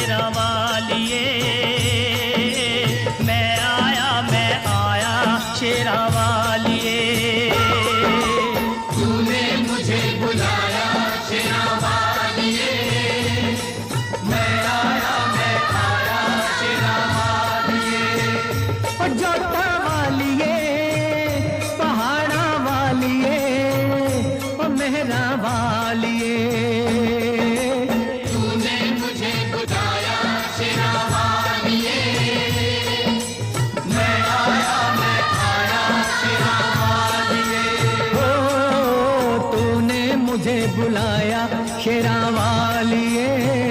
शेरा वालिए। मैं आया शेरा वालिए। तूने मुझे बुलाया शेरा वालिए। मैं आया शेरा वालिए। और जोता वालिए, पहाड़ा वालिए, और मेहरा वालिए। तूने मुझे बुलाया शेरा वालिए। मैं आया शेरा वालिए। ओ तूने मुझे बुलाया शेरा वालिए।